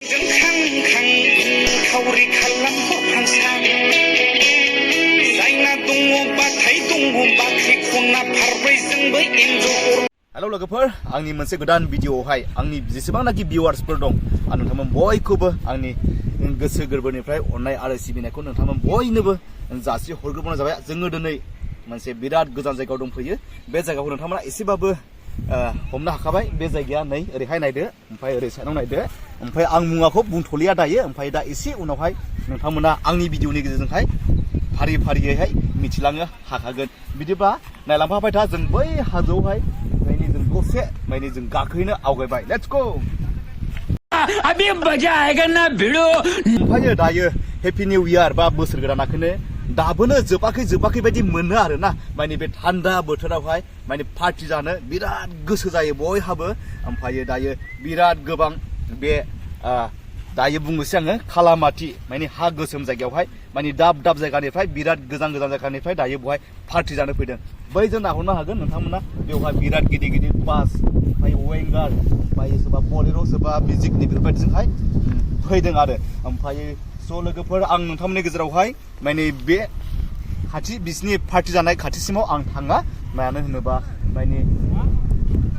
Hello लोगोफोर आंनि मोनसे गोदान भिडिअआवहाय आंनि जेसेबांनाखि भिउवार्सफोर दं आं नोंथांमोन बयखौबो आंनि गोसो गोरबोनिफ्राय अननाय आरो सिबिनायखौ नोंथांमोन बयनोबो जासि हरग्रोनाय जाबाय। जोङो दिनै मोनसे बिराद गोजान जायगायाव दंफैयो। बे जायगाखौ नोंथांमोना एसेबाबो हमनो हाखाबाय। बे जायगाया नै ओरैहाय नायदो, ओमफ्राय ओरै साइडआव नायदो। ओमफ्राय आं मुङाखौ बुंथ'लिया दायो। ओमफ्राय दा एसे उनावहाय नोंथांमोना आंनि भिडिअनि गेजेरजोंहाय फारि फारियैहाय मिथिलांनो हाखागोन। बिदिबा नायलांफाबाय था जों बै हाजोआवहाय जों दसे माने जों गाखोहैनो आवगायबाय। Let's go. अभी मजा आएगा ना भिड़ो। ओमफ्राय दायो हेपि निउ इयार बा बोसोर गोदानखौनो दाबोनो जोबाखै बायदि मोनो आरोना। माने बे थान्दा बोथोरावहाय माने पार्टि जानो बिराद गोसो जायो बयहाबो। ओमफ्राय दायो बिराद गोबां बे दायो बुंनोसै आङो खालामाति माने हा गोसोम जायगायावहाय माने दाब दाब जायगानिफ्राय बिराद गोजान गोजान जायगानिफ्राय दायो बेवहाय पार्टि जानो फैदों। बैजों नाहरनो हागोन नोंथांमोना बेवहाय बिराद गिदिर गिदिर बास, ओमफ्राय वेंगार, ओमफ्राय सोरबा बलेर', सोरबा मिउजिकनि बेफोरबायदिजोंहाय फैदों आरो। ओमफ्राय स' लोगोफोर आं नोंथांमोननि गेजेरावहाय माने बे खाथि बिसिनि पार्टि जानाय खाथिसिमाव आं थाङा। मानो होनोबा माने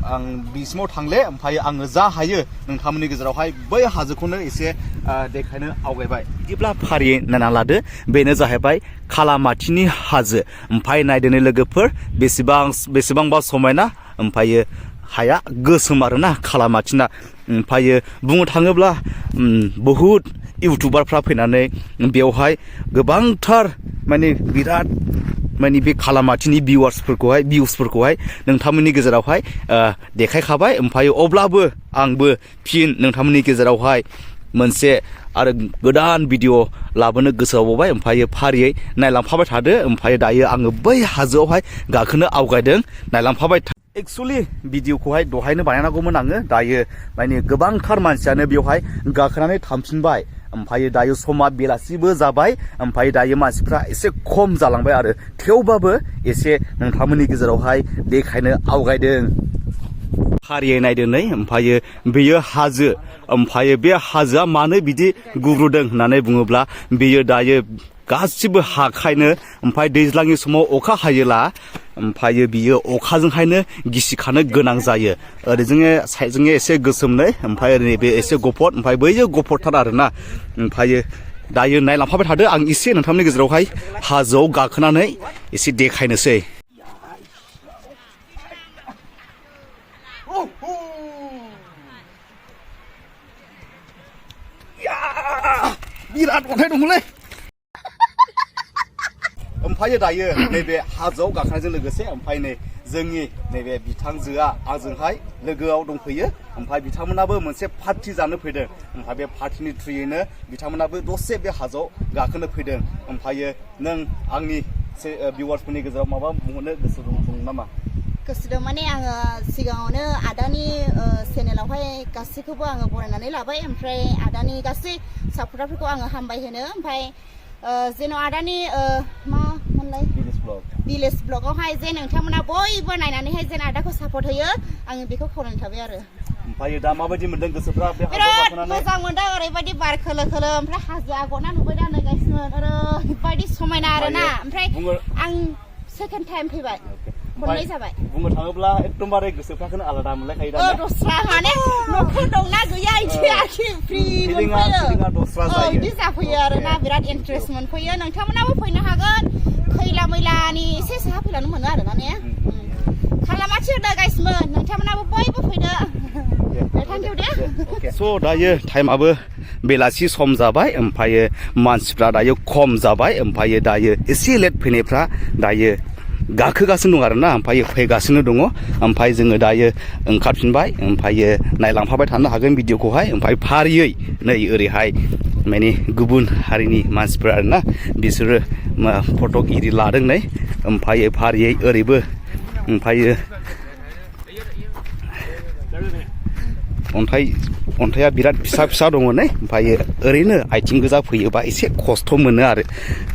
आं बिसिमाव थांले। ओमफ्राय आङो जा हायो नोंथांमोननि गेजेरावहाय बै हाजोखौनो एसे देखायनो आवगायबाय। बिदिब्ला फारियै नायना लादो। बेनो जाहैबाय खालामातिनि हाजो। ओमफ्राय नायदोनो लोगोफोर बेसेबांबा समायना। ओमफ्राय हाया गोसोम आरोना खालामातिना। ओमफ्राय बुंनो थाङोब्ला बहुद इउटुबारफ्रा फैनानै बेवहाय गोबांथार माने बिराद माने बे खालामातिनि भिउसफोरखौहाय नोंथांमोननि गेजेरावहाय देखायखाबाय। ओमफ्राय अब्लाबो आंबो फिन नोंथांमोननि गेजेरावहाय मोनसे आरो गोदान भिडिअ लाबोनो गोसोआवबाय। ओमफ्राय फारियै नायलांफाबाय थादो। ओमफ्राय दायो आङो बै हाजोआवहाय गाखोनो आवगायदों। नायलांफाबाय था। एक्सुवेलि भिडिअखौहाय दहायनो बानायनांगौमोन आङो। दायो माने गोबांथार मानसियानो बेवहाय गाखोनानै थांफिनबाय। ओमफ्राय दायो समा बेलासिबो जाबाय। ओमफ्राय दायो मानसिफ्रा एसे खम जालांबाय आरो थेवबाबो एसे नोंथांमोननि गेजेरावहाय देखायनो आवगायदों। फारियै नायदो नै। ओमफ्राय बेयो हाजो। ओमफ्राय बे हाजोआ मानो बिदि गुब्रुदों होननानै बुङोब्ला बेयो दायो गासिबो हाखायनो। ओमफ्राय दैज्लांनि समाव अखा हायोला ओमफ्राय बियो अखाजोंहायनो गिसिखानो गोनां जायो। ओरैजों साइडजों एसे गोसोमनै, ओमफ्राय नैबे एसे गफर, ओमफ्राय बैयो गफरथार आरोना। ओमफ्राय दायो नायलांफाबाय थादो। आं एसे नोंथांमोननि गेजेरावहाय हाजोआव गाखोनानै एसे देखायनोसै। बिराद अन्थाइ दंलै। ओमफ्राय दायो नैबे हाजोआव गाखोनायजों लोगोसे ओमफ्राय नै जोंनि नैबे बिथांजोआ आंजोंहाय लोगोआव दंफैयो। ओमफ्राय बिथांमोनाबो मोनसे पार्टि जानो फैदों। ओमफ्राय बे पार्टिनि थ्रुयैनो बिथांमोनाबो दसे बे हाजोआव गाखोनो फैदों। ओमफ्राय नों आंनि भिउवार्सफोरनि गेजेराव माबा बुंहरनो गोसो दं नामा? गोसो दं माने आङो सिगाङावनो आदानि चेनेलावहाय गासैखौबो आङो बरायनानै लाबाय। ओमफ्राय आदानि गासै सापर्टारफोरखौ आङो हामबाय होनो। ओमफ्राय जेन' आदानि मा मोनलाय भिलेज ब्लगावहाय जे नोंथांमोना बयबो नायनानैहाय जेन आदाखौ सापर्ट होयो आङो बेखौ खावलायनाय थाबाय आरो। ओमफ्राय दा माबायदि मोनदों गोसोफ्रा बे हाजोआव बिराद गाखोनानै? मोजां मोनदों। ओरैबायदि बार खोलो खोलो, ओमफ्राय हाजो आगरना नुबाय दा नै गाइसमोन ओरैबायदि समायना आरोना। ओमफ्राय आं सेकेन्ड टाइम फैबाय, खननै जाबाय। बुंनो थाङोब्ला एकदमबारे गोसोफ्राखौनो आलादा मोनलायखायो दा। दस्रा माने न'खर दंना गैया इदि आखि फ्रि मोनफैयो। बिदि जाफैयो आरोना। बिराद इन्टारेस्ट मोनफैयो। नोंथांमोनाबो फैनो हागोन। खैला मैलानि एसे साहा फैलानो मोनो आरोना ने। खालामाथि होदो गाइसमोन, नोंथांमोनाबो बयबो फैदो। थेंक इउ दे। स' दायो टाइमाबो बेलासि सम जाबाय। ओमफ्राय मानसिफ्रा दायो खम जाबाय। ओमफ्राय दायो एसे लेट फैनायफ्रा दायो गाखोगासिनो दं आरोना। ओमफ्राय फैगासिनो दङ। ओमफ्राय जोङो दायो ओंखारफिनबाय। ओमफ्राय नायलांफाबाय थानो हागोन भिडिअखौहाय। ओमफ्राय फारियै नै ओरैहाय माने गुबुन हारिनि मानसिफोर आरोना बिसोरो फटक इरि लादों नै। ओमफ्राय फारियै ओरैबो ओमफ्राय अन्थाइया बिराद फिसा फिसा दङ नै। ओमफ्राय ओरैनो आथिं गोजा फैयोबा एसे खस्थ' मोनो आरो।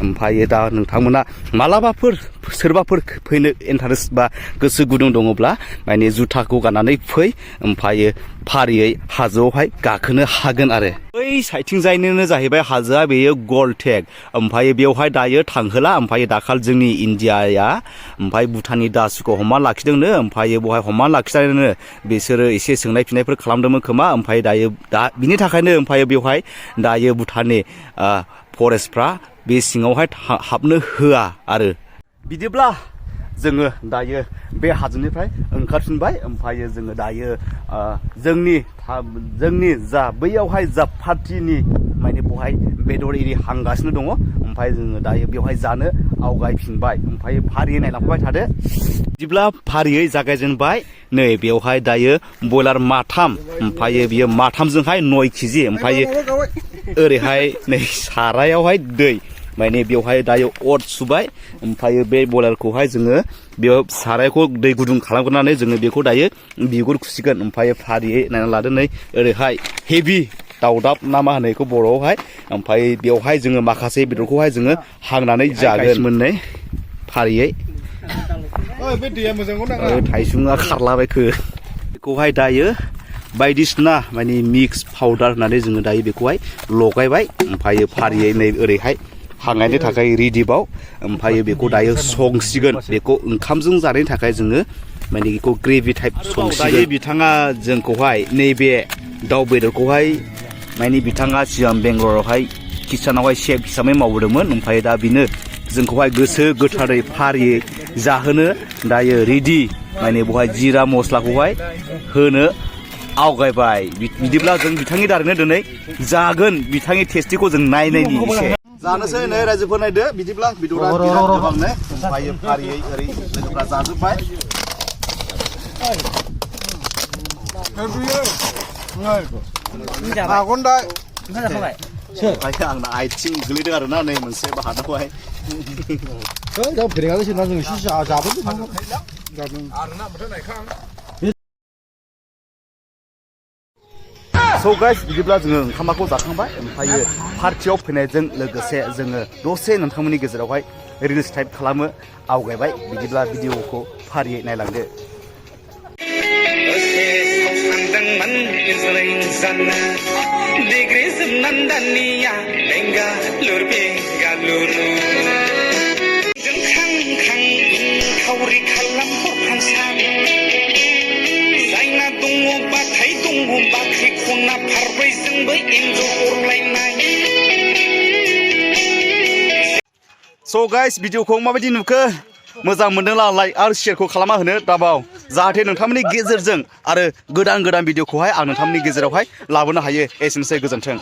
ओमफ्राय दा नोंथांमोना मालाबाफोर सोरबाफोर फैनो इन्टारेस्ट बा गोसो गुदुं दङब्ला माने जुथाखौ गाननानै फै ओमफ्राय फारियै हाजोआवहाय गाखोनो हागोन आरो बै साइथिंजायनो जाहैबाय हाजोआ बेयो गलटेक ओमफ्राय बेवहाय दायो थांहोला ओमफ्राय दाखाल जोंनि इन्डियाया ओमफ्राय भुटाननि दासुखौ हमना लाखिदोंनो ओमफ्राय बेवहाय हमना लाखिनानैनो बिसोरो एसे सोंनाय फिननायफोर खालामदोंमोन खोमा ओमफ्राय दायो बिनि थाखायनो ओमफ्राय बेवहाय दायो भुटाननि फरेस्टफ्रा बे सिङावहाय हाबनो होआ आरो बिदिब्ला जोङो दायो बे हाजोनिफ्राय ओंखारफिनबाय ओमफ्राय जोङो दायो जोंनि जा बैयावहाय जा पार्टिनि माने बेवहाय बेदर एरि हांगासिनो दङ ओमफ्राय जोङो दायो बेवहाय जानो आवगायफिनबाय ओमफ्राय फारियै नायलांबाय थादो बिदिब्ला फारियै जागायजेनबाय नै बेवहाय दायो बयलार माथाम ओमफ्राय बियो माथामजोंहाय 9 केजि ओमफ्राय ओरैहाय नै सारायावहाय दै माने बेवहाय दायो अर सुबाय ओमफ्राय बे बयलारखौहाय जोङो बेयाव सारायखौ दै गुदुं खालामग्रोनानै जोङो बेखौ दायो बिगुर खुसिगोन ओमफ्राय फारियै नायना लादो नै ओरैहाय हेभि दावदाब ना मा होनो बेखौ बर'आवहाय ओमफ्राय बेवहाय जोङो माखासे बेदरखौहाय जोङो हांनानै जागोन मोननै फारियै थाइसुङा खारलाबायखो बेखौहाय दायो बायदिसिना माने मिक्स पाउडार होननानै जोङो दायो बेखौहाय लगायबाय ओमफ्राय फारियै नै ओरैहाय हांनायनि थाखाय रेडिबाव ओमफ्राय बेखौ दायो संसिगोन बेखौ ओंखामजों जानायनि थाखाय जोङो माने बेखौ ग्रेभि टाइप संसिगोन दायो बिथाङा जोंखौहाय नैबे दाउ बेदरखौहाय माने बिथाङा सिगां बेंगलरावहाय किचेनावहाय शेफ हिसाबै मावबोदोंमोन ओमफ्राय दा बिनो जोंखौहाय गोसो गोथारै फारियै जाहोनो दायो रेडि माने बेवहाय जिरा मस्लाखौहाय होनो आवगायबाय बिदिब्ला जों बिथांनि दारैनो दिनै जागोन बिथांनि टेस्टिखौ जों नायनायनि एसे जानोसै नै रायजोफोर नायदो बिदिब्ला बेदरा बिराद गोबांनो ओमफ्राय फारियै ओरै लोगोफ्रा जाजोब्बाय आंना आथिं गोलैदों आरोना नै मोनसे बाहादावहाय स' गाइस बिदिब्ला जोङो ओंखामखौ जाखांबाय ओमफ्राय पार्टियाव फैनायजों लोगोसे जोङो दसे नोंथांमोननि गेजेरावहाय रिल्स टाइप खालामो आवगायबाय बिदिब्ला भिडिअखौ फारियै नायलांदो स' गाइस भिडिअखौ माबायदि नुखो मोजां मोनदोंला लाइक आरो शेयारखौ खालामना होनो दाबाव जाहाथे नोंथांमोननि गेजेरजों आरो गोदान भिडिअखौहाय आं नोंथांमोननि गेजेरावहाय लाबोनो हायो एसेनोसै गोजोन्थों